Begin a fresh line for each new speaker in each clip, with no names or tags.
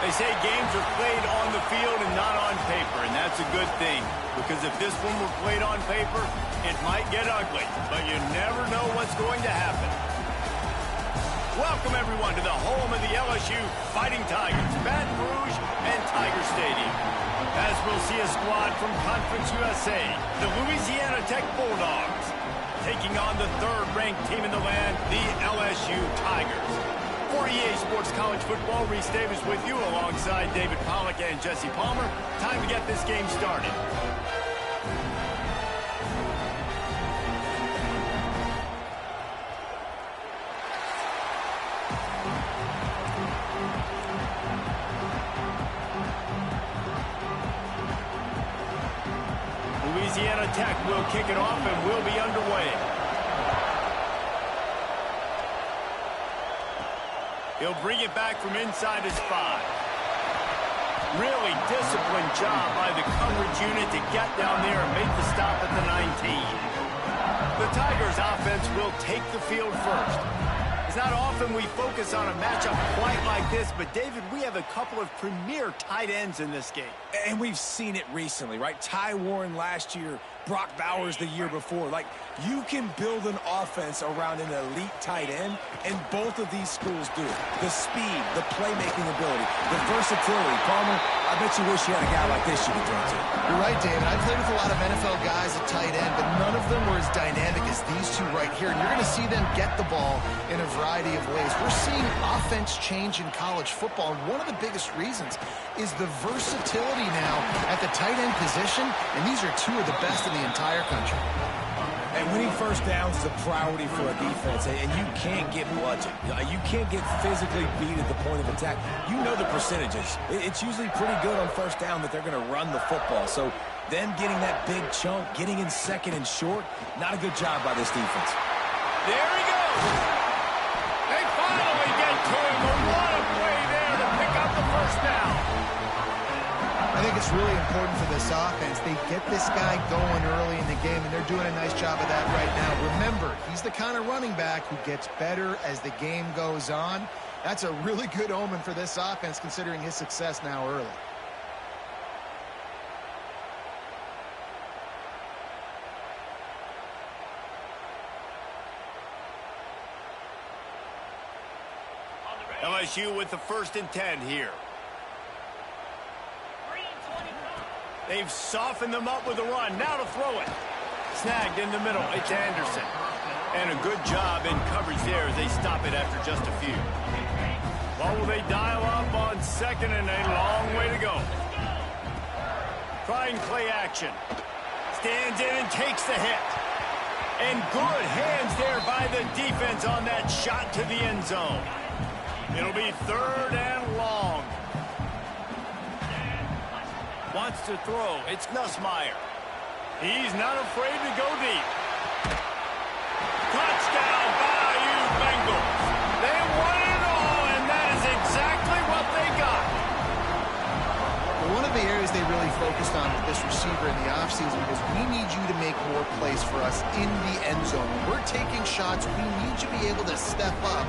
They say games are played on the field and not on paper, and that's a good thing. Because if this one were played on paper, it might get ugly. But you never know what's going to happen. Welcome, everyone, to the home of the LSU Fighting Tigers, Baton Rouge and Tiger Stadium. As we'll see a squad from Conference USA, the Louisiana Tech Bulldogs, taking on the third-ranked team in the land, the LSU Tigers. For EA Sports College Football, Reese Davis with you alongside David Pollack and Jesse Palmer. Time to get this game started. Louisiana Tech will kick it off and will be underway. He'll bring it back from inside his 5. Really disciplined job by the coverage unit to get down there and make the stop at the 19. The Tigers offense will take the field first. It's not often we focus on a matchup quite like this, but David, we have a couple of premier tight ends in this game.
And we've seen it recently, right? Ty Warren last year, Brock Bowers the year before. Like, you can build an offense around an elite tight end, and both of these schools do it. The speed, the playmaking ability, the versatility. Palmer, I bet you wish you had a guy like this you could throw to.
You're right, David. I played with a lot of NFL guys at tight end, but none of them were as dynamic as these two right here. And you're going to see them get the ball in a variety of ways. We're seeing offense change in college football, and one of the biggest reasons is the versatility now at the tight end position, and these are two of the best in the entire country.
And winning first downs is a priority for a defense, and you can't get bludgeoned. You can't get physically beat at the point of attack. You know the percentages. It's usually pretty good on first down that they're going to run the football. So them getting that big chunk, getting in second and short, not a good job by this defense.
There he goes. They finally get to him. What a play there to pick up the first down.
I think it's really important for this offense. They get this guy going early in the game, and they're doing a nice job of that right now. Remember, he's the kind of running back who gets better as the game goes on. That's a really good omen for this offense, considering his success now early.
LSU with the 1st and 10 here. They've softened them up with a run. Now to throw it. Snagged in the middle. It's Anderson. And a good job in coverage there as they stop it after just a few. Well, will they dial up on 2nd and a long way to go. Trying play action. Stands in and takes the hit. And good hands there by the defense on that shot to the end zone. It'll be 3rd and long. Wants to throw. It's Nussmeier. He's not afraid to go deep. Touchdown, Bayou Bengals. They won it all, and that is exactly what they got.
Well, one of the areas they really focused on with this receiver in the offseason was we need you to make more plays for us in the end zone. When we're taking shots, we need you to be able to step up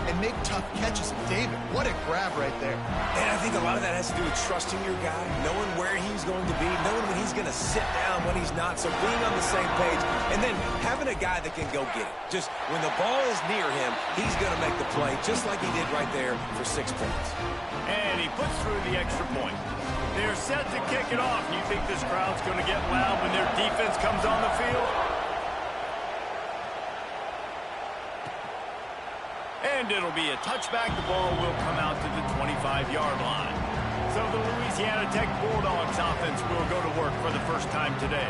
and make tough catches. David, what a grab right there.
And I think a lot of that has to do with trusting your guy, knowing where he's going to be, knowing when he's going to sit down, when he's not, so being on the same page, and then having a guy that can go get it. Just when the ball is near him, he's going to make the play, just like he did right there for 6 points.
And he puts through the extra point. They're set to kick it off. You think this crowd's going to get loud when their defense comes on the field? And it'll be a touchback. The ball will come out to the 25-yard line. So the Louisiana Tech Bulldogs offense will go to work for the first time today.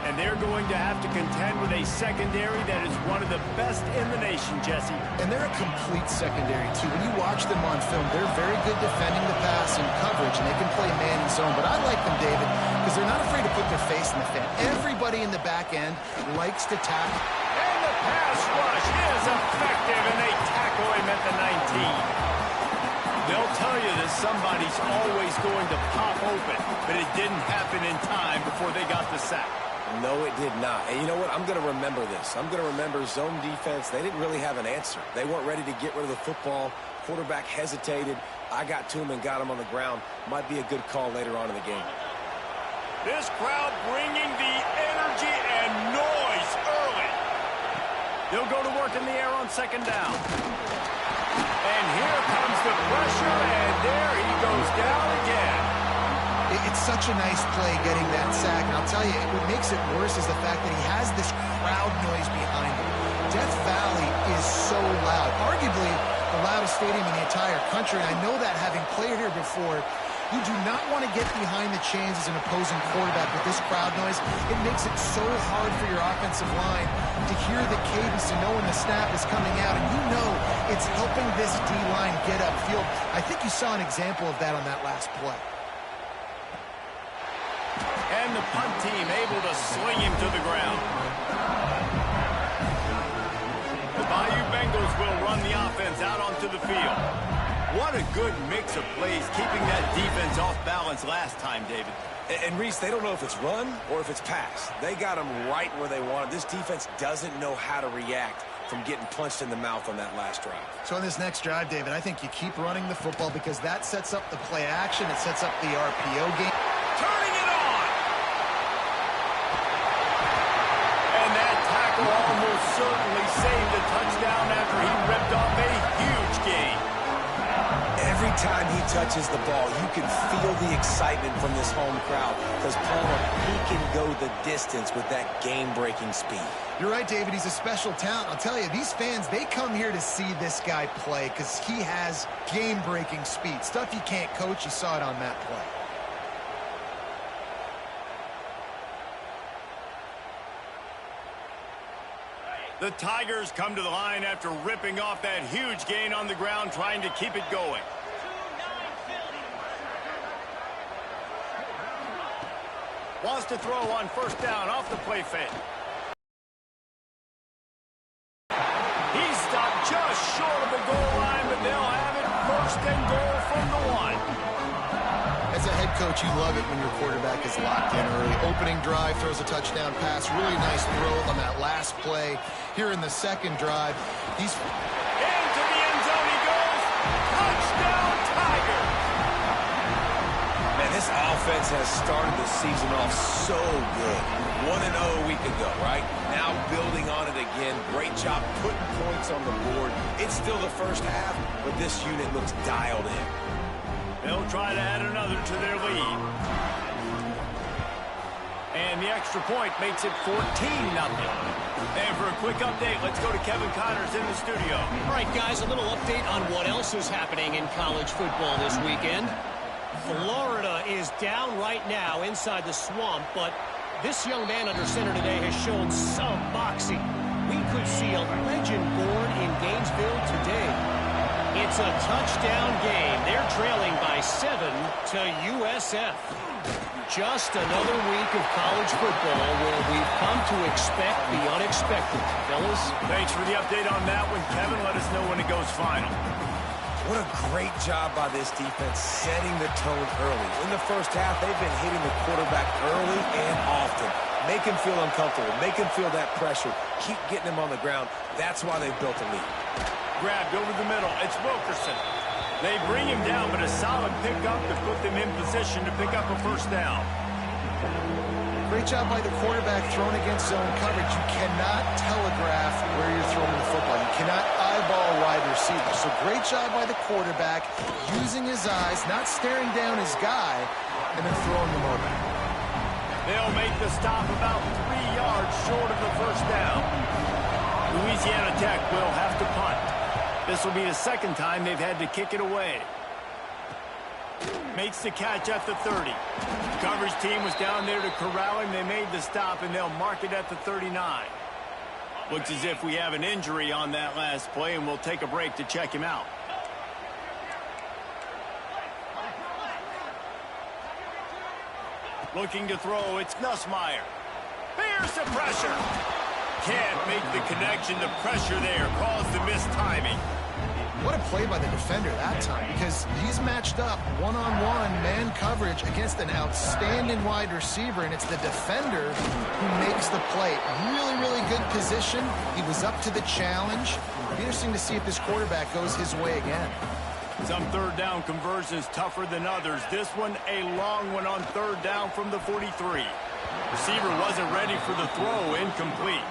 And they're going to have to contend with a secondary that is one of the best in the nation, Jesse.
And they're a complete secondary, too. When you watch them on film, they're very good defending the pass and coverage, and they can play man and zone. But I like them, David, because they're not afraid to put their face in the fan. Everybody in the back end likes to tackle.
And the pass rush is effective, and they tackle him at the 19. They'll tell you that somebody's always going to pop open, but it didn't happen in time before they got the sack.
No, it did not. And you know what? I'm going to remember this. I'm going to remember zone defense. They didn't really have an answer. They weren't ready to get rid of the football. Quarterback hesitated. I got to him and got him on the ground. Might be a good call later on in the game.
This crowd bringing the energy and noise early. They'll go to work in the air on second down. And here comes the pressure, and there he goes down again.
It's such a nice play getting that sack. And I'll tell you, what makes it worse is the fact that he has this crowd noise behind him. Death Valley is so loud, arguably the loudest stadium in the entire country. And I know that having played here before, you do not want to get behind the chains as an opposing quarterback with this crowd noise. It makes it so hard for your offensive line to hear the cadence and know when the snap is coming out. And you know it's helping this D-line get upfield. I think you saw an example of that on that last play.
And the punt team able to sling him to the ground. The Bayou Bengals will run the offense out onto the field. What a good mix of plays, keeping that defense off balance last time, David.
And Reese, they don't know if it's run or if it's pass. They got them right where they want it. This defense doesn't know how to react from getting punched in the mouth on that last drive.
So on this next drive, David, I think you keep running the football because that sets up the play action. It sets up the RPO game.
Turning it on! And that tackle almost certainly saved a touchdown after he ripped off a huge gain.
Every time he touches the ball, you can feel the excitement from this home crowd because, Palmer, he can go the distance with that game-breaking speed.
You're right, David. He's a special talent. I'll tell you, these fans, they come here to see this guy play because he has game-breaking speed. Stuff you can't coach. You saw it on that play.
The Tigers come to the line after ripping off that huge gain on the ground, trying to keep it going. Wants to throw on first down off the play fake. He's stopped just short of the goal line, but they'll have it first and goal from the 1.
As a head coach, you love it when your quarterback is locked in early. Opening drive, throws a touchdown pass. Really nice throw on that last play. Here in the second drive, he's
into the end zone he goes. Touchdown, Tigers!
Man, this offense has started the season off so good. 1-0 a week ago, right? Now building on it again. Great job putting points on the board. It's still the first half, but this unit looks dialed in.
They'll try to add another to their lead. And the extra point makes it 14-0. And for a quick update, let's go to Kevin Connors in the studio.
All right, guys, a little update on what else is happening in college football this weekend. Florida is down right now inside the swamp, but this young man under center today has shown some moxie. We could see a legend born in Gainesville today. It's a touchdown game. They're trailing by 7 to USF. Just another week of college football where we've come to expect the unexpected. Fellas?
Thanks for the update on that one, Kevin. Let us know when it goes final.
What a great job by this defense setting the tone early. In the first half, they've been hitting the quarterback early and often. Make him feel uncomfortable. Make him feel that pressure. Keep getting him on the ground. That's why they've built a lead.
Grabbed over the middle. It's Wilkerson. They bring him down, but a solid pickup to put them in position to pick up a first down.
Great job by the quarterback thrown against zone coverage. You cannot telegraph where you're throwing the football. You cannot eyeball wide receiver. So great job by the quarterback using his eyes, not staring down his guy, and then throwing them over.
They'll make the stop about 3 yards short of the first down. Louisiana Tech will have to punt. This will be the second time they've had to kick it away. Makes the catch at the 30. Coverage team was down there to corral him. They made the stop, and they'll mark it at the 39. Looks as if we have an injury on that last play, and we'll take a break to check him out. Looking to throw, it's Nussmeier. There's the pressure. Can't make the connection. The pressure there caused the missed timing.
What a play by the defender that time, because he's matched up one-on-one man coverage against an outstanding wide receiver, and it's the defender who makes the play. Really, really good position. He was up to the challenge. It'll be interesting to see if this quarterback goes his way again.
Some third down conversions tougher than others. This one a long one on third down from the 43. Receiver wasn't ready for the throw, incomplete.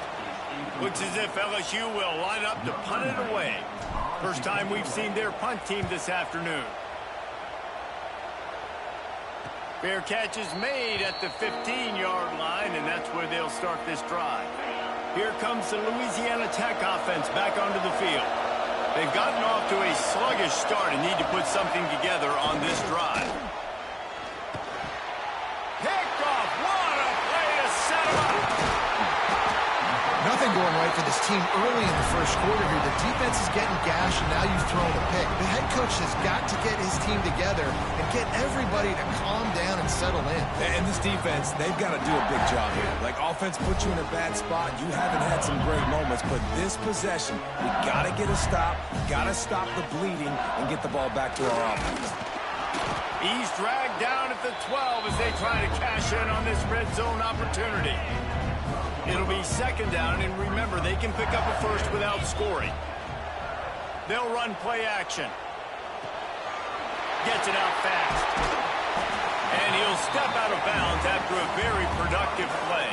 Looks as if LSU will line up to punt it away. First time we've seen their punt team this afternoon. Fair catch is made at the 15-yard line, and that's where they'll start this drive. Here comes the Louisiana Tech offense back onto the field. They've gotten off to a sluggish start and need to put something together on this drive. Picked off. What a play to set him up.
Nothing going right for this team early in the first quarter here. The defense is getting gashed, and now you've thrown a pick. The head coach has got to get his team together and get everybody to calm down and settle in.
And this defense, they've got to do a big job here. Like, offense puts you in a bad spot. You haven't had some great moments, but this possession, we got to get a stop, got to stop the bleeding, and get the ball back to our offense.
He's dragged down at the 12 as they try to cash in on this red zone opportunity. It'll be second down, and remember, they can pick up a first without scoring. They'll run play action. Gets it out fast. And he'll step out of bounds after a very productive play.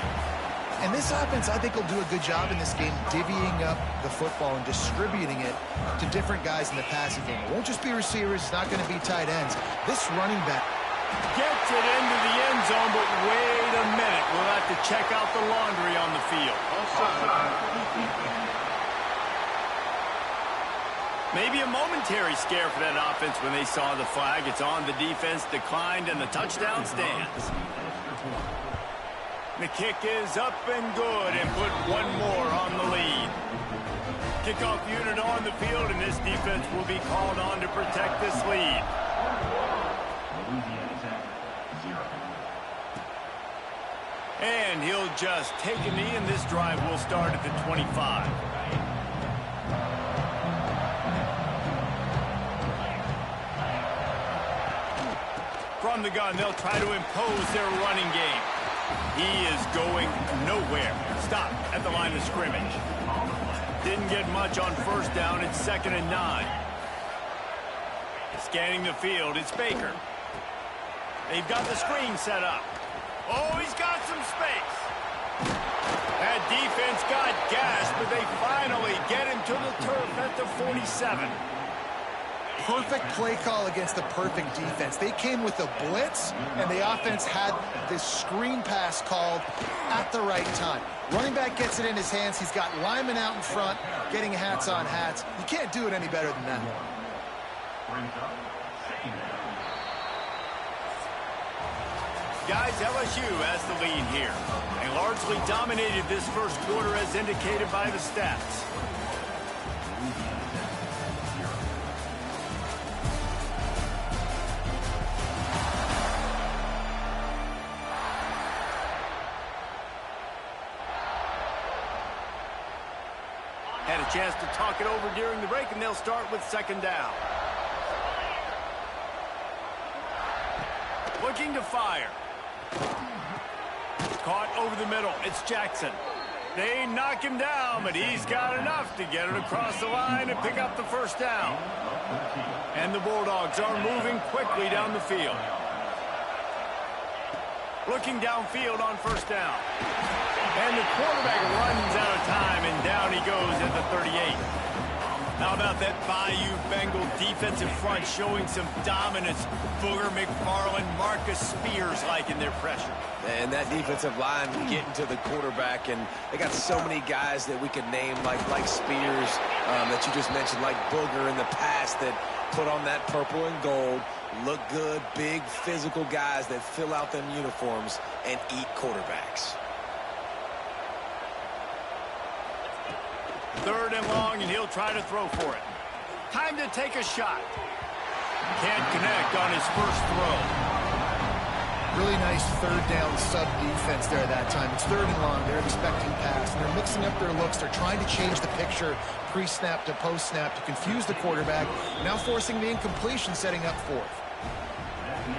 And this offense, I think, will do a good job in this game divvying up the football and distributing it to different guys in the passing game. It won't just be receivers. It's not going to be tight ends. This running back
gets it into the end zone, but wait a minute. We'll have to check out the laundry on the field. Maybe a momentary scare for that offense when they saw the flag. It's on. The defense declined, and the touchdown stands. The kick is up and good, and put one more on the lead. Kickoff unit on the field, and this defense will be called on to protect this lead. And he'll just take a knee, and this drive will start at the 25. From the gun, they'll try to impose their running game. He is going nowhere. Stop at the line of scrimmage. Didn't get much on first down. It's 2nd and 9. Scanning the field, it's Baker. They've got the screen set up. Oh, he's got some space. That defense got gassed, but they finally get him to the turf at the 47.
Perfect play call against the perfect defense. They came with a blitz, and the offense had this screen pass called at the right time. Running back gets it in his hands. He's got linemen out in front, getting hats on hats. You can't do it any better than that.
Guys, LSU has the lead here. They largely dominated this first quarter as indicated by the stats. Had a chance to talk it over during the break, and they'll start with 2nd down. Looking to fire. Caught over the middle. It's Jackson. They knock him down, but he's got enough to get it across the line and pick up the first down. And the Bulldogs are moving quickly down the field. Looking downfield on first down. And the quarterback runs out of time, and down he goes at the 38. How about that Bayou Bengal defensive front showing some dominance? Booger McFarland, Marcus Spears liking their pressure.
And that defensive line getting to the quarterback, and they got so many guys that we could name like Spears that you just mentioned, like Booger in the past, that put on that purple and gold, look good, big physical guys that fill out them uniforms and eat quarterbacks.
3rd and long, and he'll try to throw for it. Time to take a shot. Can't connect on his first throw.
Really nice 3rd down sub defense there that time. It's 3rd and long. They're expecting pass, and they're mixing up their looks. They're trying to change the picture pre-snap to post-snap to confuse the quarterback, now forcing the incompletion, setting up 4th.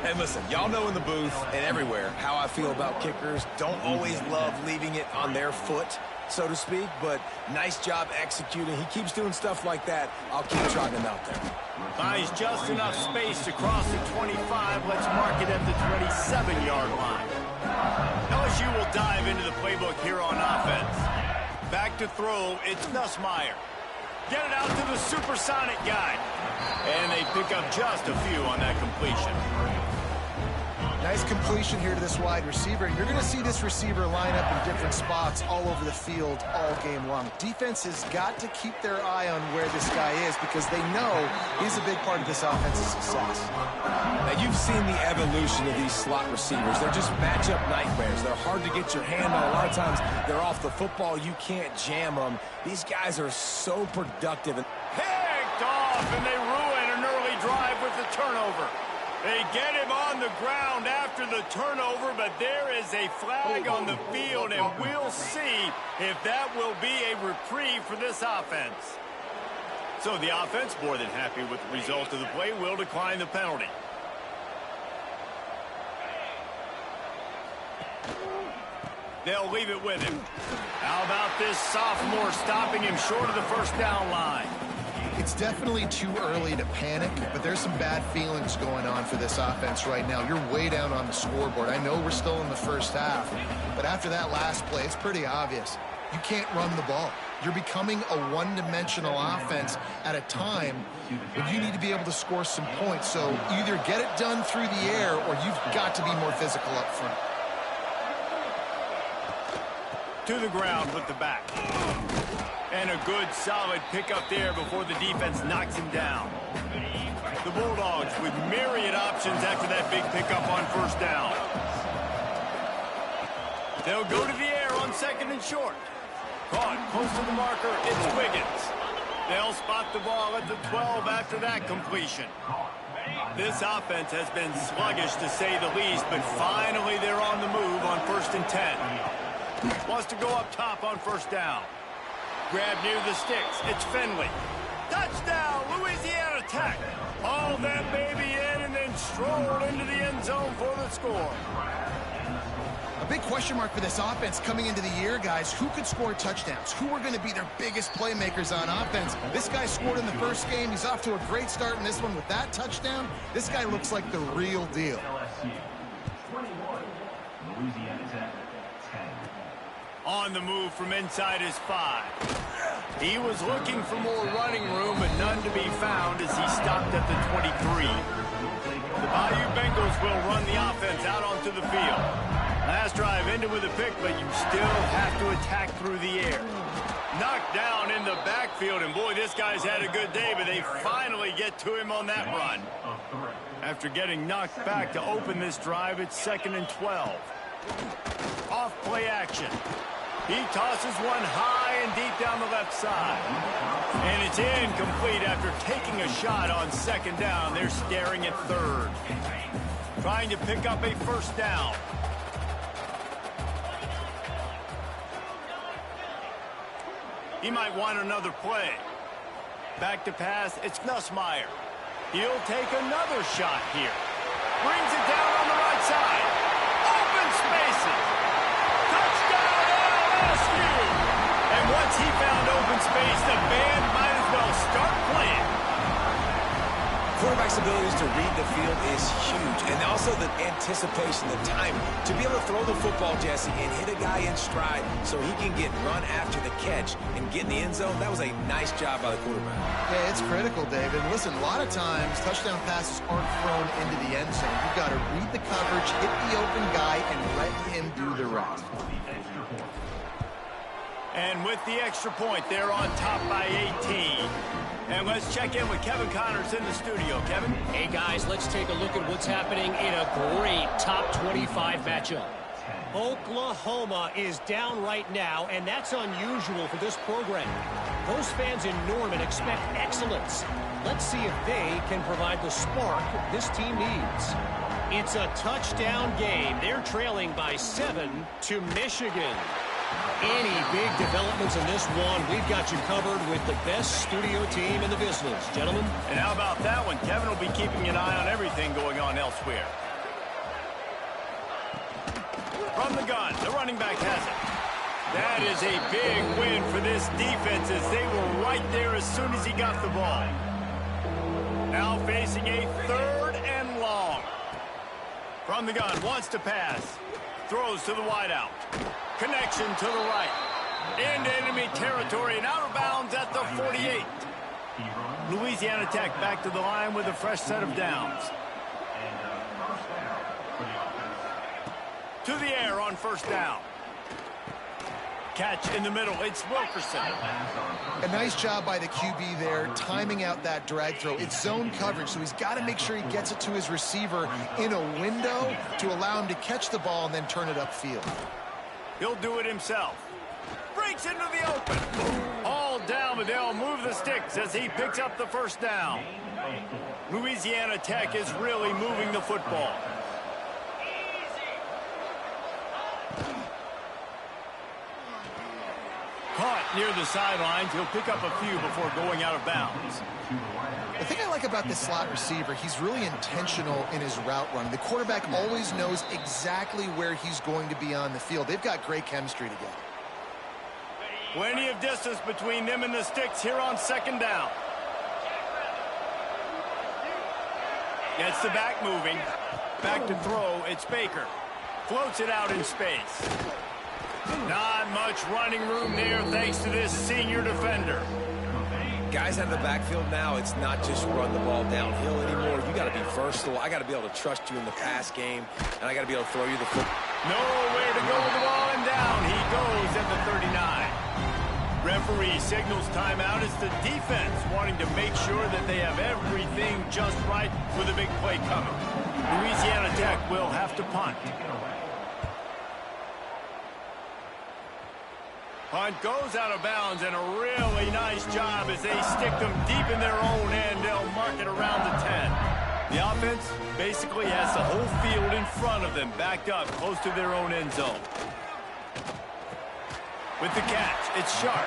And listen, y'all know in the booth and everywhere how I feel about kickers. Don't always love leaving it on their foot. so to speak, but nice job executing. He keeps doing stuff like that. I'll keep trotting him out there.
Buys just enough space to cross the 25. Let's mark it at the 27-yard line. LSU will dive into the playbook here on offense. Back to throw, it's Nussmeier. Get it out to the supersonic guy. And they pick up just a few on that completion.
Nice completion here to this wide receiver. You're going to see this receiver line up in different spots all over the field all game long. Defense has got to keep their eye on where this guy is because they know he's a big part of this offense's success.
Now, you've seen the evolution of these slot receivers. They're just matchup nightmares. They're hard to get your hand on. A lot of times, they're off the football. You can't jam them. These guys are so productive.
Picked off, and they ruin an early drive with the turnover. They get him on the ground after the turnover, but there is a flag on the field, and we'll see if that will be a reprieve for this offense. So the offense, more than happy with the result of the play, will decline the penalty. They'll leave it with him. How about this sophomore stopping him short of the first down line?
It's definitely too early to panic, but there's some bad feelings going on for this offense right now. You're way down on the scoreboard. I know we're still in the first half, but after that last play, it's pretty obvious. You can't run the ball. You're becoming a one-dimensional offense at a time when you need to be able to score some points. So either get it done through the air or you've got to be more physical up front.
To the ground with the back. And a good, solid pickup there before the defense knocks him down. The Bulldogs with myriad options after that big pickup on first down. They'll go to the air on second and short. Caught close to the marker, it's Wiggins. They'll spot the ball at the 12 after that completion. This offense has been sluggish to say the least, but finally they're on the move on 1st and 10. Wants to go up top on first down. Grab near the sticks. It's Finley. Touchdown, Louisiana Tech. Haul that baby in and then stroll into the end zone for the score.
A big question mark for this offense coming into the year, guys. Who could score touchdowns? Who are going to be their biggest playmakers on offense? This guy scored in the first game. He's off to a great start in this one with that touchdown. This guy looks like the real deal.
LSU 21, Louisiana Tech 10.
On the move from inside his 5. He was looking for more running room, but none to be found as he stopped at the 23. The Bayou Bengals will run the offense out onto the field. Last drive ended with a pick, but you still have to attack through the air. Knocked down in the backfield, and boy, this guy's had a good day, but they finally get to him on that run. After getting knocked back to open this drive, it's 2nd and 12. Off play action. He tosses one high and deep down the left side. And it's incomplete after taking a shot on 2nd down. They're staring at 3rd. Trying to pick up a first down. He might want another play. Back to pass, it's Nussmeier. He'll take another shot here. Brings it down on the right side. Open spaces. Touchdown LSU. And once he found open space, the band might as well start playing.
Quarterback's abilities to read the field is huge, and also the anticipation, the time to be able to throw the football, Jesse, and hit a guy in stride so he can get run after the catch and get in the end zone. That was a nice job by the quarterback.
Yeah, it's critical, David. Listen, a lot of times touchdown passes aren't thrown into the end zone. You've got to read the coverage, hit the open guy, and let him do the rest.
And with the extra point, they're on top by 18. And let's check in with Kevin Connors in the studio. Kevin?
Hey, guys, let's take a look at what's happening in a great top 25 matchup. Oklahoma is down right now, and that's unusual for this program. Those fans in Norman expect excellence. Let's see if they can provide the spark this team needs. It's a touchdown game. They're trailing by 7 to Michigan. Any big developments in this one, we've got you covered with the best studio team in the business, gentlemen.
And how about that one? Kevin will be keeping an eye on everything going on elsewhere. From the gun, the running back has it. That is a big win for this defense as they were right there as soon as he got the ball. Now facing a 3rd and long. From the gun, wants to pass. Throws to the wideout. Connection to the right. Into enemy territory and out of bounds at the 48. Louisiana Tech back to the line with a fresh set of downs. To the air on 1st down. Catch in the middle. It's Wilkerson.
A nice job by the QB there, timing out that drag throw. It's zone coverage, so he's got to make sure he gets it to his receiver in a window to allow him to catch the ball and then turn it upfield.
He'll do it himself. Breaks into the open. All down, but they'll move the sticks as he picks up the 1st down. Louisiana Tech is really moving the football. Caught near the sidelines. He'll pick up a few before going out of bounds.
The thing I like about this slot receiver, he's really intentional in his route run. The quarterback always knows exactly where he's going to be on the field. They've got great chemistry together.
Plenty of distance between them and the sticks here on 2nd down. Gets the back moving. Back to throw. It's Baker. Floats it out in space. Not much running room there thanks to this senior defender.
Guys out of the backfield now, it's not just run the ball downhill anymore. You got to be versatile. I got to be able to trust you in the pass game, and I got to be able to throw you the football.
Nowhere to go with the ball, and down he goes at the 39. Referee signals timeout. It's the defense wanting to make sure that they have everything just right with a big play coming. Louisiana Tech will have to punt. Punt goes out of bounds, and a really nice job as they stick them deep in their own end. They'll mark it around the 10. The offense basically has the whole field in front of them, backed up close to their own end zone. With the catch, it's Sharp.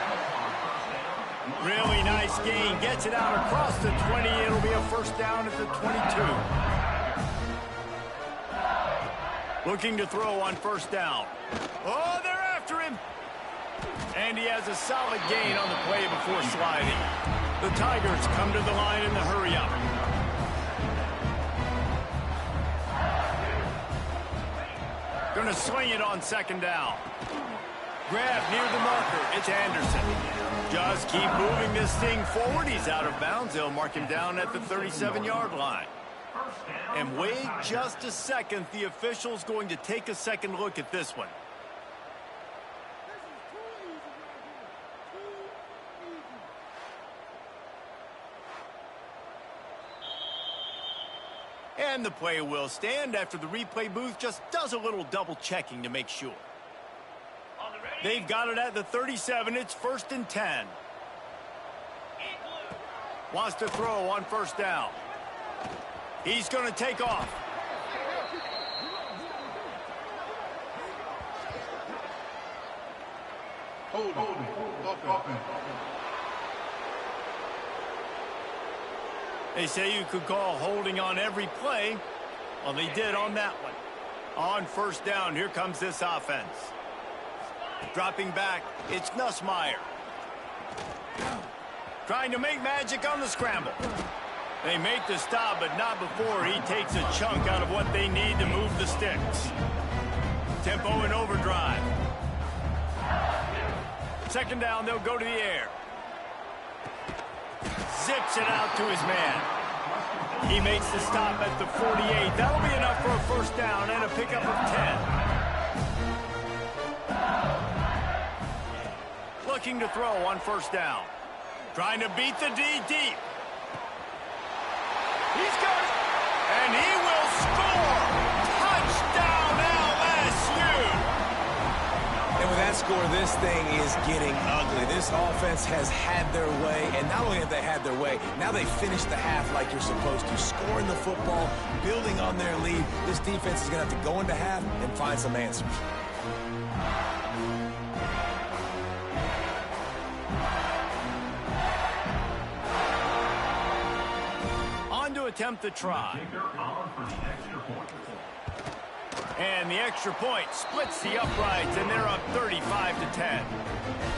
Really nice gain. Gets it out across the 20. It'll be a 1st down at the 22. Looking to throw on 1st down. Oh, they're after him. And he has a solid gain on the play before sliding. The Tigers come to the line in the hurry-up. Going to swing it on 2nd down. Grab near the marker. It's Anderson. Just keep moving this thing forward. He's out of bounds. They'll mark him down at the 37-yard line. And wait just a second. The official's going to take a second look at this one. And the play will stand after the replay booth just does a little double checking to make sure. They've got it at the 37. It's 1st and 10. Wants to throw on 1st down. He's going to take off.
Hold.
They say you could call holding on every play. Well, they did on that one. On 1st down, here comes this offense. Dropping back, it's Nussmeier. Trying to make magic on the scramble. They make the stop, but not before he takes a chunk out of what they need to move the sticks. Tempo and overdrive. 2nd down, they'll go to the air. Zips it out to his man. He makes the stop at the 48. That'll be enough for a 1st down and a pickup of 10. Looking to throw on 1st down. Trying to beat the D deep. He's got it. And he will score. Touchdown LSU.
And with that score, this thing is getting ugly. This offense has had their way, and not only have they had their way, now they finished the half like you're supposed to, scoring the football, building on their lead. This defense is going to have to go into half and find some answers.
On to attempt the try. And the extra point splits the uprights, and they're up 35-10.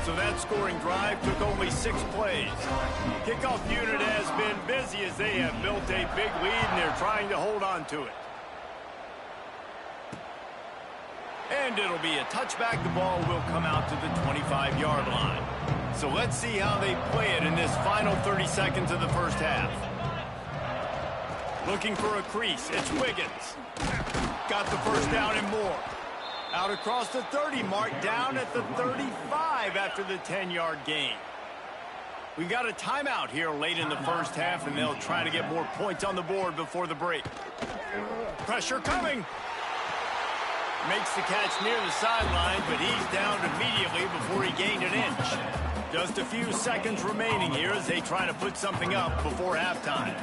So that scoring drive took only 6 plays. Kickoff unit has been busy as they have built a big lead, and they're trying to hold on to it. And it'll be a touchback. The ball will come out to the 25-yard line. So let's see how they play it in this final 30 seconds of the first half. Looking for a crease. It's Wiggins. Got the first down and more. Out across the 30 mark, down at the 35 after the 10-yard gain. We got a timeout here late in the first half, and they'll try to get more points on the board before the break. Pressure coming. Makes the catch near the sideline, but he's down immediately before he gained an inch. Just a few seconds remaining here as they try to put something up before halftime.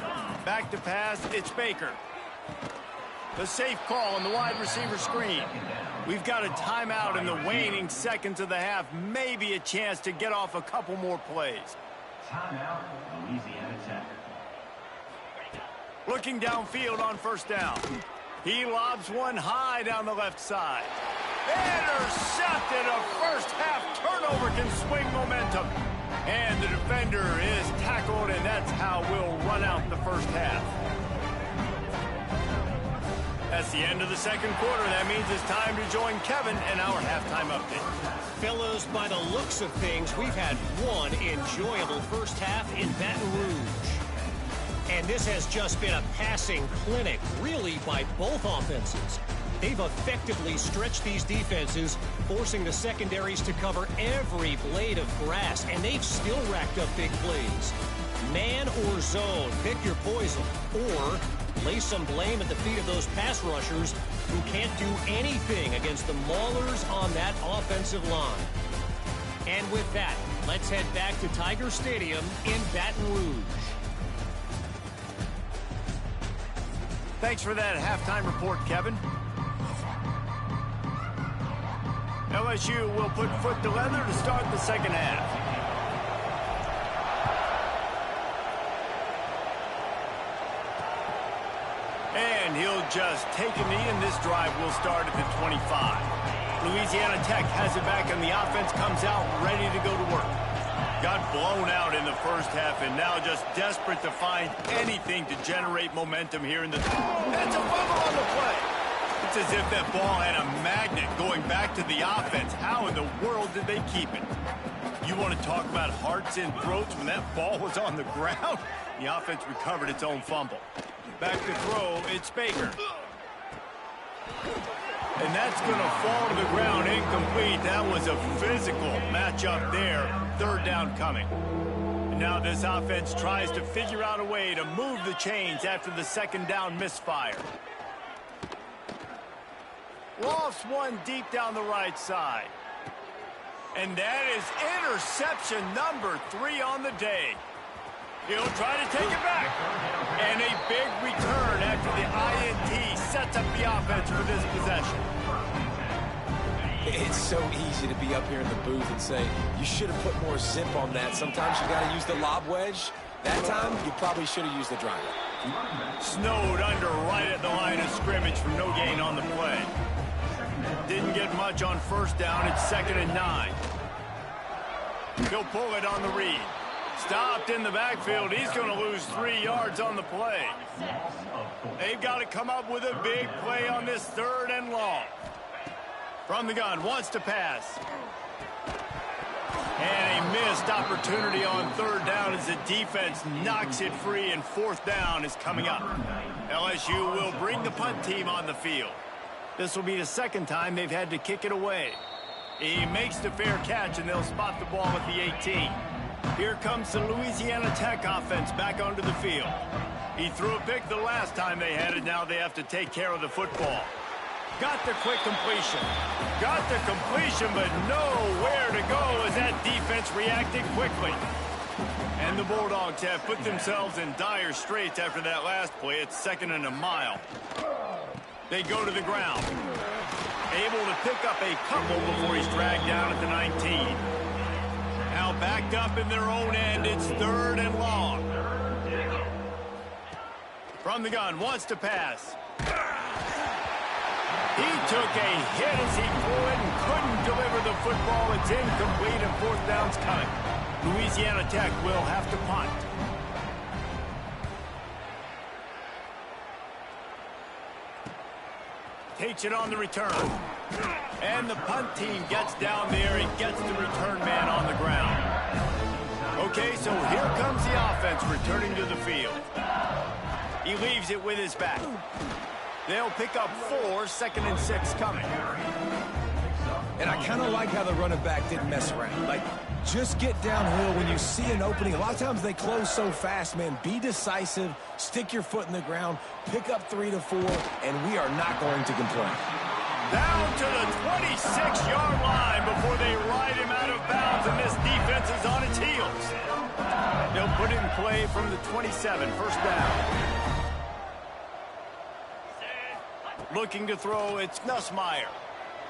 Back to pass, it's Baker. The safe call on the wide receiver screen. We've got a timeout in the waning seconds of the half. Maybe a chance to get off a couple more plays.
Timeout, Louisiana Tech.
Looking downfield on first down. He lobs one high down the left side. Intercepted. A first half turnover can swing momentum. And the defender is tackled, and that's how we'll run out the first half. That's the end of the second quarter. That means it's time to join Kevin in our halftime update.
Fellows, by the looks of things, we've had one enjoyable first half in Baton Rouge. And this has just been a passing clinic, really, by both offenses. They've effectively stretched these defenses, forcing the secondaries to cover every blade of grass, and they've still racked up big plays. Man or zone, pick your poison, or lay some blame at the feet of those pass rushers who can't do anything against the maulers on that offensive line. And with that, let's head back to Tiger Stadium in Baton Rouge.
Thanks for that halftime report, Kevin. LSU will put foot to leather to start the second half. And he'll just take a knee, and this drive will start at the 25. Louisiana Tech has it back, and the offense comes out ready to go to work. Got blown out in the first half, and now just desperate to find anything to generate momentum here in the... That's a fumble on the play. It's as if that ball had a magnet going back to the offense. How in the world did they keep it? You want to talk about hearts and throats when that ball was on the ground? The offense recovered its own fumble. Back to throw, it's Baker. And that's going to fall to the ground incomplete. That was a physical matchup there. Third down coming. And now this offense tries to figure out a way to move the chains after the second down misfire. Lofts one deep down the right side. And that is interception number 3 on the day. He'll try to take it back. And a big return after the INT sets up the offense for this possession.
It's so easy to be up here in the booth and say, you should have put more zip on that. Sometimes you got to use the lob wedge. That time, you probably should have used the driver.
Snowed under right at the line of scrimmage for no gain on the play. Didn't get much on first down. It's 2nd and 9. He'll pull it on the read. Stopped in the backfield. He's going to lose 3 yards on the play. They've got to come up with a big play on this 3rd and long. From the gun, wants to pass. And a missed opportunity on 3rd down as the defense knocks it free, and 4th down is coming up. LSU will bring the punt team on the field. This will be the 2nd time they've had to kick it away. He makes the fair catch, and they'll spot the ball at the 18. Here comes the Louisiana Tech offense back onto the field. He threw a pick the last time they had it. Now they have to take care of the football. Got the quick completion. Got the completion, but nowhere to go as that defense reacted quickly. And the Bulldogs have put themselves in dire straits after that last play. It's 2nd and a mile. They go to the ground. Able to pick up a couple before he's dragged down at the 19. Now backed up in their own end. It's 3rd and long. From the gun, wants to pass. He took a hit as he threw it and couldn't deliver the football. It's incomplete and fourth down's coming. Louisiana Tech will have to punt. Takes it on the return. And the punt team gets down there and gets the return man on the ground. Okay, so here comes the offense returning to the field. He leaves it with his back. They'll pick up 4, second and 6 coming.
And I kind of like how the running back didn't mess around. Like, just get downhill when you see an opening. A lot of times they close so fast, man. Be decisive, stick your foot in the ground, pick up 3 to 4, and we are not going to complain.
Down to the 26-yard line before they ride him out of bounds, and this defense is on its heels. They'll put it in play from the 27, first down. Looking to throw, it's Nussmeier.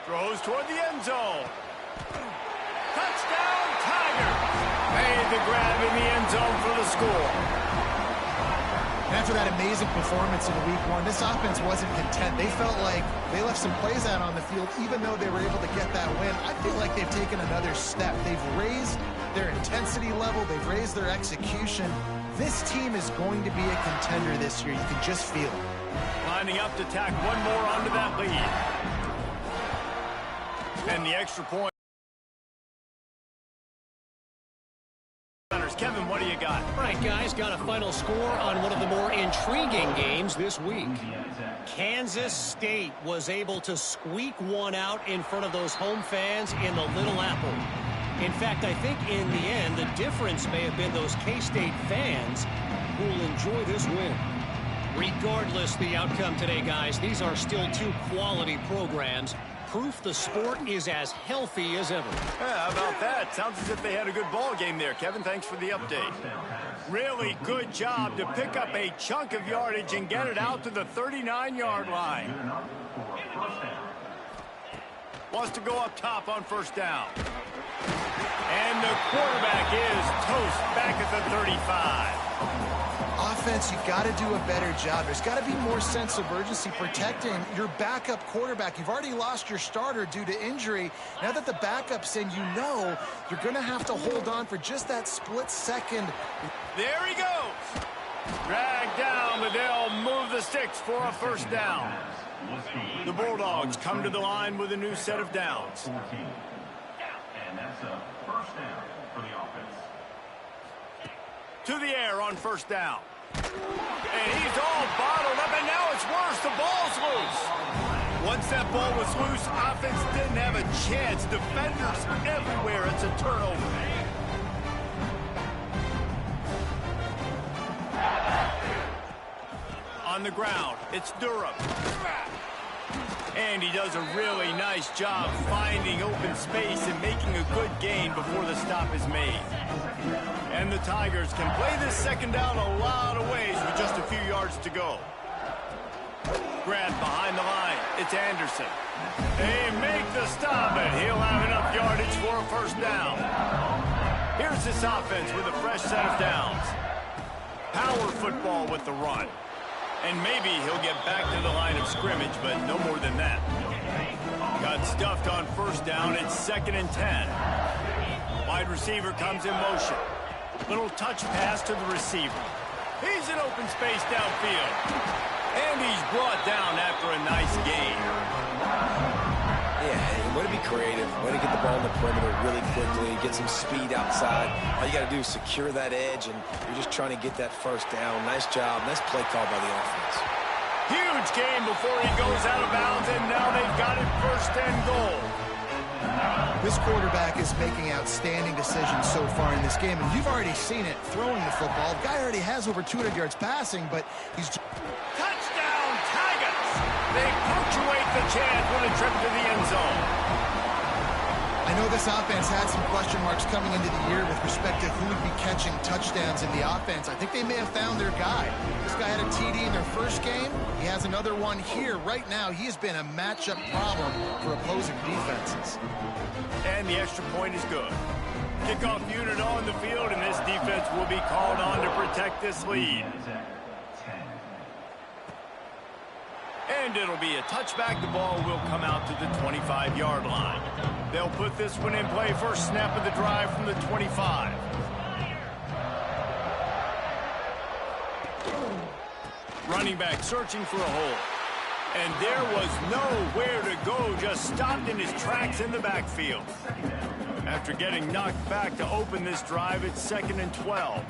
Throws toward the end zone. Touchdown, Tigers! Made the grab in the end zone for the score.
And after that amazing performance in week 1, this offense wasn't content. They felt like they left some plays out on the field, even though they were able to get that win. I feel like they've taken another step. They've raised their intensity level. They've raised their execution. This team is going to be a contender this year. You can just feel it.
Lining up to tack one more onto that lead. And the extra point. Kevin, what do you got?
All right, guys, got a final score on one of the more intriguing games this week. Kansas State was able to squeak one out in front of those home fans in the Little Apple. In fact, I think in the end, the difference may have been those K-State fans who will enjoy this win. Regardless the outcome today, guys, these are still 2 quality programs. Proof the sport is as healthy as ever.
Yeah, how about that? Sounds as if they had a good ball game there, Kevin. Thanks for the update. Really good job to pick up a chunk of yardage and get it out to the 39-yard line. Wants to go up top on first down. And the quarterback is toast back at the 35.
Offense, you've got to do a better job. There's got to be more sense of urgency protecting your backup quarterback. You've already lost your starter due to injury. Now that the backup's in, you know you're going to have to hold on for just that split second.
There he goes. Dragged down, but they'll move the sticks for a first down. The Bulldogs come to the line with a new set of downs.
And that's a first down for the offense.
To the air on first down. And he's all bottled up, and now it's worse. The ball's loose. Once that ball was loose, offense didn't have a chance. Defenders everywhere. It's a turnover. On the ground, it's Durham. And he does a really nice job finding open space and making a good gain before the stop is made. And the Tigers can play this second down a lot of ways with just a few yards to go. Grab behind the line. It's Anderson. They make the stop, and he'll have enough yardage for a first down. Here's this offense with a fresh set of downs. Power football with the run. And maybe he'll get back to the line of scrimmage, but no more than that. Got stuffed on first down. It's 2nd and 10. Wide receiver comes in motion. Little touch pass to the receiver. He's in open space downfield. And he's brought down after a nice gain.
Yeah, way to be creative. Way to get the ball in the perimeter really quickly. Get some speed outside. All you got to do is secure that edge, and you're just trying to get that first down. Nice job. Nice play call by the offense.
Huge gain before he goes out of bounds, and now they've got it 1st and goal.
This quarterback is making outstanding decisions so far in this game, and you've already seen it throwing the football. The guy already has over 200 yards passing, but he's...
Touchdown, Tigers! They punctuate the chance with a trip to the end zone.
I know this offense had some question marks coming into the year with respect to who would be catching touchdowns in the offense. I think they may have found their guy. This guy had a TD in their first game. He has another one here. Right now, he has been a matchup problem for opposing defenses.
And the extra point is good. Kickoff unit on the field, and this defense will be called on to protect this lead. And it'll be a touchback. The ball will come out to the 25-yard line. They'll put this one in play. First snap of the drive from the 25. Running back searching for a hole. And there was nowhere to go. Just stopped in his tracks in the backfield. After getting knocked back to open this drive, it's 2nd and 12.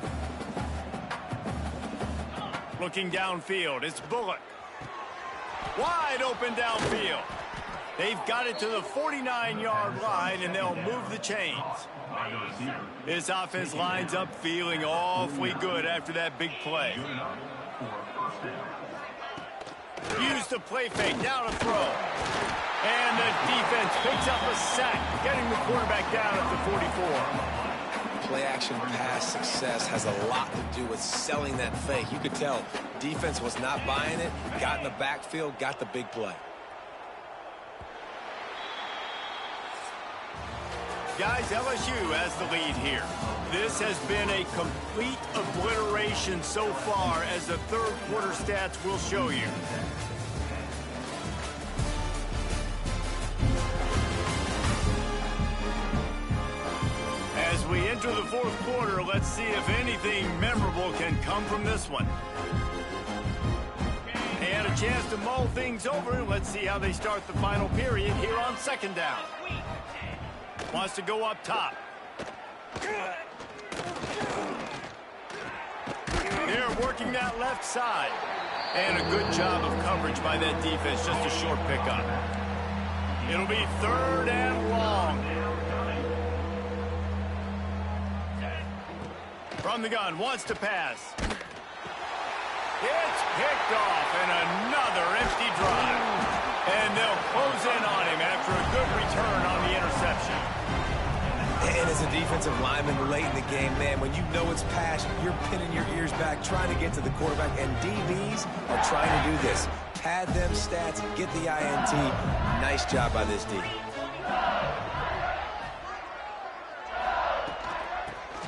Looking downfield, it's Bullock. Wide open downfield. They've got it to the 49-yard line, and they'll move the chains. This offense lines up feeling awfully good after that big play. Use the play fake, down a throw. And the defense picks up a sack, getting the quarterback down at the 44.
Play-action pass success has a lot to do with selling that fake. You could tell defense was not buying it, got in the backfield, got the big play.
Guys, LSU has the lead here. This has been a complete obliteration so far, as the third quarter stats will show you. As we enter the fourth quarter, let's see if anything memorable can come from this one. They had a chance to mull things over. Let's see how they start the final period here on 2nd down. Wants to go up top. They're working that left side. And a good job of coverage by that defense. Just a short pickup. It'll be 3rd and long. From the gun, wants to pass. It's picked off, and another empty drive. And they'll close in on him after a good return on the interception.
And as a defensive lineman late in the game, man, when you know it's pass, you're pinning your ears back, trying to get to the quarterback, and DBs are trying to do this. Pad them stats, get the INT. Nice job by this D.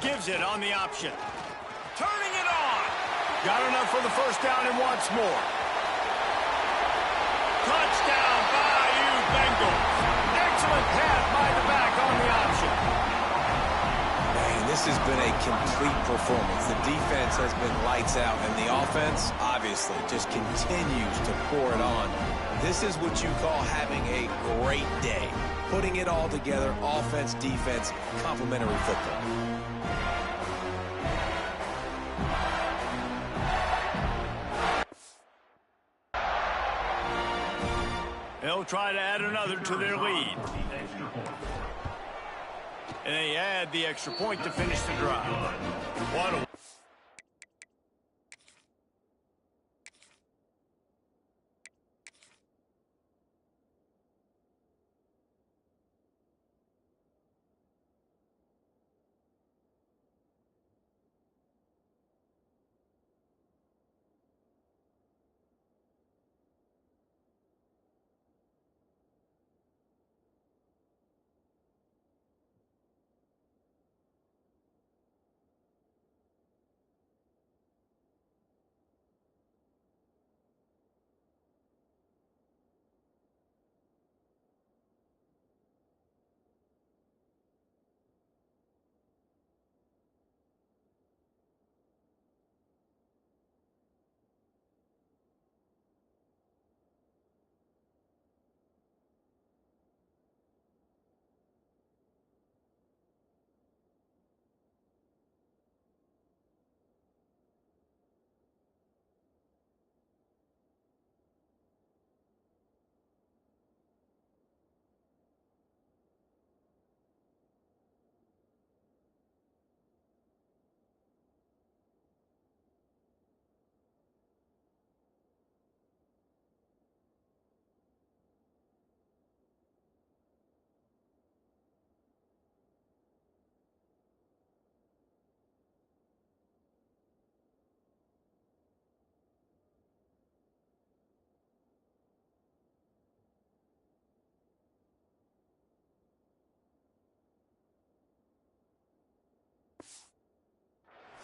Gives it on the option. Turning it on. Got enough for the first down and wants more. Touchdown, Bayou Bengals. Excellent pass by the back on the option.
Man, this has been a complete performance. The defense has been lights out, and the offense, obviously, just continues to pour it on. This is what you call having a great day. Putting it all together, offense, defense, complementary football.
They'll try to add another to their lead. And they add the extra point to finish the drive. What a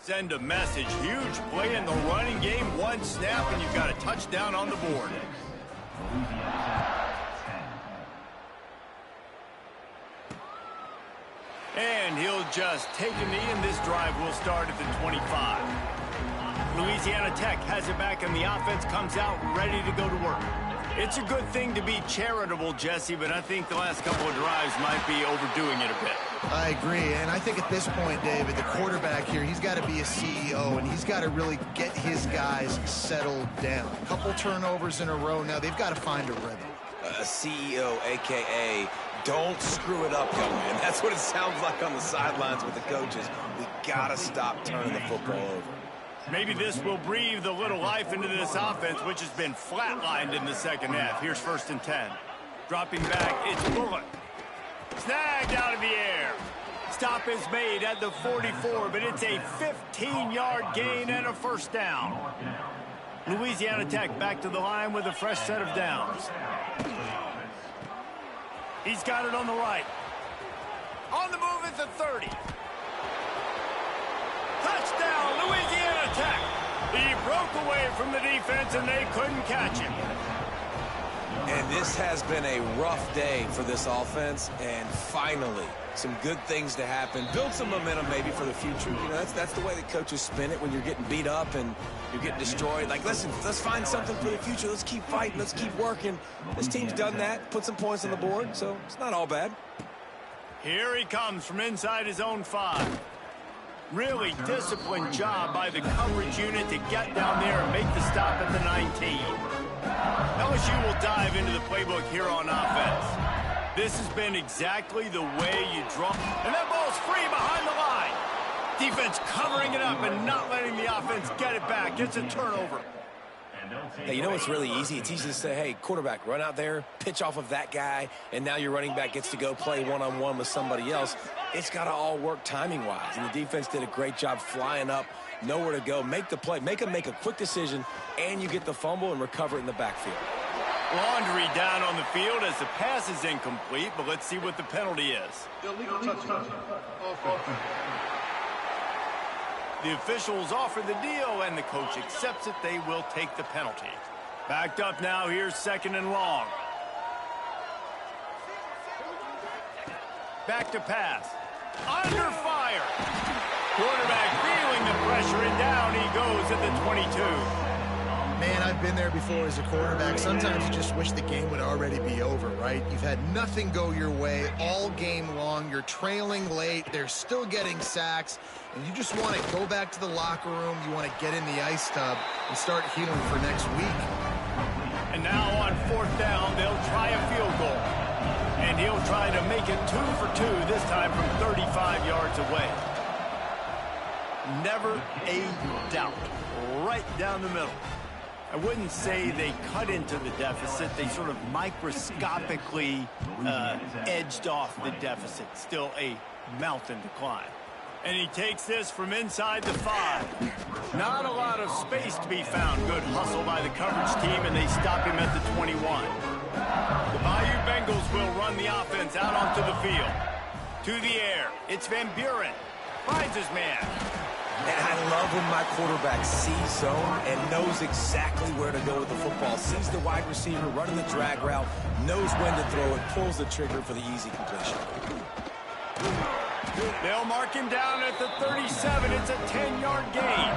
send a message. Huge play in the running game. One snap, and you've got a touchdown on the board. And he'll just take a knee, and this drive will start at the 25. Louisiana Tech has it back, and the offense comes out ready to go to work. It's a good thing to be charitable, Jesse, but I think the last couple of drives might be overdoing it a bit.
I agree, and I think at this point, David, the quarterback here, he's got to be a CEO, and he's got to really get his guys settled down. A couple turnovers in a row now. They've got to find a rhythm.
A CEO, a.k.a. don't screw it up, young man. That's what it sounds like on the sidelines with the coaches. We got to stop turning the football over.
Maybe this will breathe a little life into this offense, which has been flatlined in the second half. Here's 1st and 10. Dropping back, it's Bullock. Snagged out of the air. Stop is made at the 44, but it's a 15-yard gain and a 1st down. Louisiana Tech back to the line with a fresh set of downs. He's got it on the right. On the move at the 30. Touchdown, Louisiana Tech. He broke away from the defense, and they couldn't catch him.
And this has been a rough day for this offense, and finally, some good things to happen. Build some momentum maybe for the future. You know, that's the way the coaches spin it when you're getting beat up and you're getting destroyed. Like, listen, let's find something for the future. Let's keep fighting. Let's keep working. This team's done that, put some points on the board, so it's not all bad.
Here he comes from inside his own 5. Really disciplined job by the coverage unit to get down there and make the stop at the 19. LSU will dive into the playbook here on offense. This has been exactly the way you draw. And that ball's free behind the line. Defense covering it up and not letting the offense get it back. It's a turnover.
Hey, you know what's really easy? It's easy to say, hey, quarterback, run out there, pitch off of that guy, and now your running back gets to go play one-on-one with somebody else. It's got to all work timing-wise, and the defense did a great job flying up, nowhere to go, make the play, make a quick decision, and you get the fumble and recover it in the backfield.
Laundry down on the field as the pass is incomplete, but let's see what the penalty is.
Illegal touchdown. Offense.
The officials offer the deal, and the coach accepts it. They will take the penalty. Backed up now. Here's 2nd and long. Back to pass. Under fire. Quarterback feeling the pressure, and down he goes at the 22.
Man, I've been there before as a quarterback. Sometimes you just wish the game would already be over, right? You've had nothing go your way all game long. You're trailing late. They're still getting sacks. And you just want to go back to the locker room. You want to get in the ice tub and start healing for next week.
And now on 4th down, they'll try a field goal. And he'll try to make it 2 for 2, this time from 35 yards away. Never a doubt. Right down the middle. I wouldn't say they cut into the deficit. They sort of microscopically edged off the deficit. Still a mountain to climb. And he takes this from inside the 5. Not a lot of space to be found. Good hustle by the coverage team, and they stop him at the 21. The Bayou Bengals will run the offense out onto the field. To the air. It's Van Buren. Finds his man.
And I love when my quarterback sees zone and knows exactly where to go with the football. Sees the wide receiver running the drag route, knows when to throw it, pulls the trigger for the easy completion.
They'll mark him down at the 37. It's a 10-yard gain.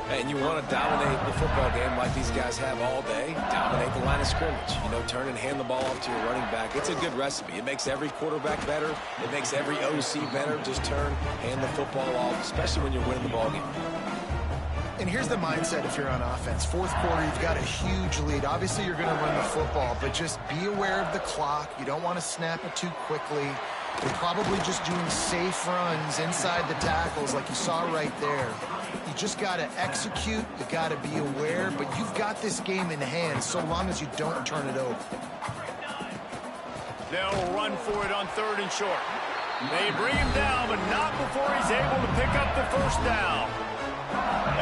And you want to dominate the football game like these guys have all day. Dominate the line of scrimmage. You know, turn and hand the ball off to your running back. It's a good recipe. It makes every quarterback better. It makes every OC better. Just turn, hand the football off, especially when you're winning the ball game.
And here's the mindset if you're on offense. 4th quarter, you've got a huge lead. Obviously, you're going to run the football, but just be aware of the clock. You don't want to snap it too quickly. You're probably just doing safe runs inside the tackles like you saw right there. You just got to execute. You got to be aware, but you've got this game in hand so long as you don't turn it over.
They'll run for it on 3rd and short. They bring him down, but not before he's able to pick up the 1st down.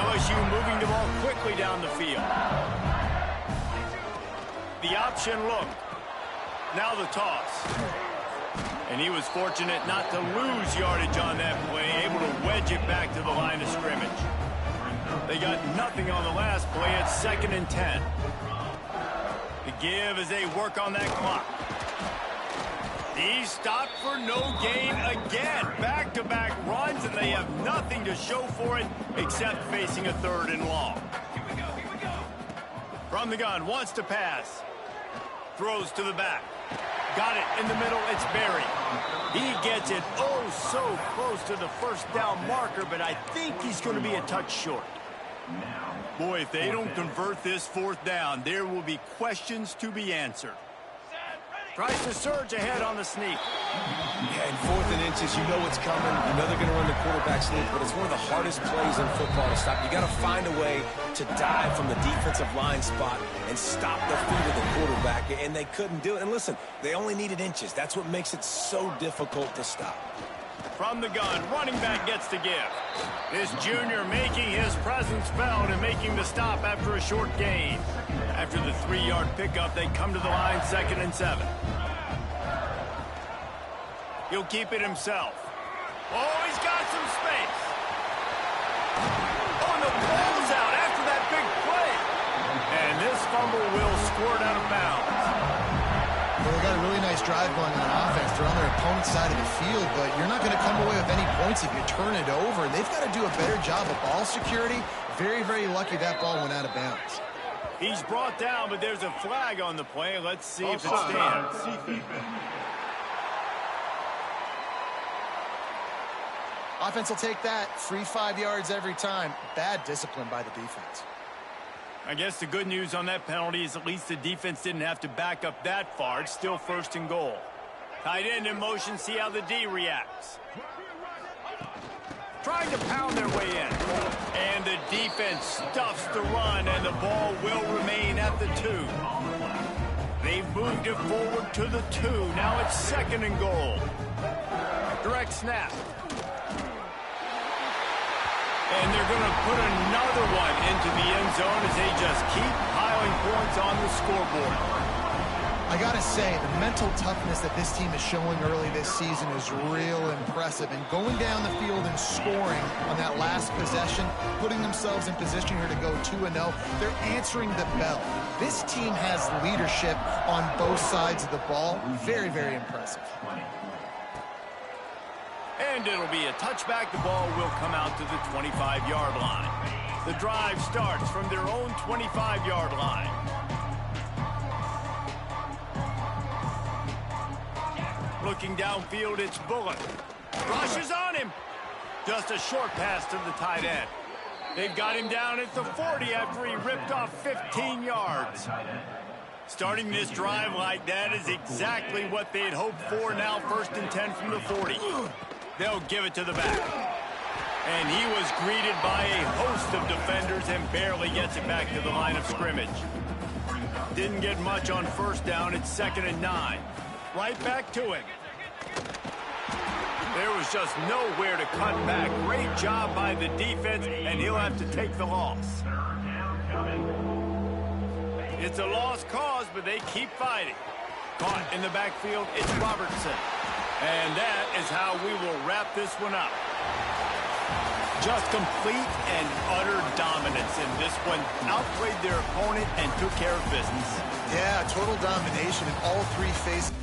LSU moving the ball quickly down the field. The option look. Now the toss. And he was fortunate not to lose yardage on that play, able to wedge it back to the line of scrimmage. They got nothing on the last play. It's 2nd and 10. The give as they work on that clock. He's stopped for no gain again. Back-to-back runs, and they have nothing to show for it except facing a 3rd and long. From the gun, wants to pass. Throws to the back. Got it in the middle. It's Berry. He gets it so close to the first down marker, but I think he's going to be a touch short. Boy, if they don't convert this 4th down, there will be questions to be answered. Tries to surge ahead on the sneak.
Yeah, in 4th and inches, you know what's coming. You know they're going to run the quarterback sneak, but it's one of the hardest plays in football to stop. You got to find a way to dive from the defensive line spot and stop the feet of the quarterback, and they couldn't do it. And listen, they only needed inches. That's what makes it so difficult to stop.
From the gun, running back gets to give. This junior making his presence felt and making the stop after a short gain. After the 3-yard pickup, they come to the line, 2nd and 7. He'll keep it himself. Oh, he's got some space. Oh, and the ball's out after that big play. And this fumble will squirt out of bounds.
Well, they got a really nice drive going on offense. They're on their opponent's side of the field, but you're not going to come away with any points if you turn it over. They've got to do a better job of ball security. Very, very lucky that ball went out of bounds.
He's brought down, but there's a flag on the play. Let's see if it stands.
Offense will take that. Free 5 yards every time. Bad discipline by the defense.
I guess the good news on that penalty is at least the defense didn't have to back up that far. It's still 1st and goal. Tight end in motion, see how the D reacts. Trying to pound their way in. And the defense stuffs the run, and the ball will remain at the 2. They've moved it forward to the 2. Now it's 2nd and goal. Direct snap. And they're going to put another one into the end zone as they just keep piling points on the scoreboard.
I got to say, the mental toughness that this team is showing early this season is real impressive. And going down the field and scoring on that last possession, putting themselves in position here to go 2-0, they're answering the bell. This team has leadership on both sides of the ball. Very, very impressive.
And it'll be a touchback. The ball will come out to the 25-yard line. The drive starts from their own 25-yard line. Looking downfield, it's Bullock. Rushes on him. Just a short pass to the tight end. They've got him down at the 40 after he ripped off 15 yards. Starting this drive like that is exactly what they had hoped for. Now 1st and 10 from the 40. They'll give it to the back. And he was greeted by a host of defenders and barely gets it back to the line of scrimmage. Didn't get much on 1st down. It's 2nd and 9. Right back to him. There was just nowhere to cut back. Great job by the defense, and he'll have to take the loss. It's a lost cause, but they keep fighting. Caught in the backfield, it's Robertson. And that is how we will wrap this one up. Just complete and utter dominance in this one. Outplayed their opponent and took care of business.
Yeah, total domination in all 3 phases.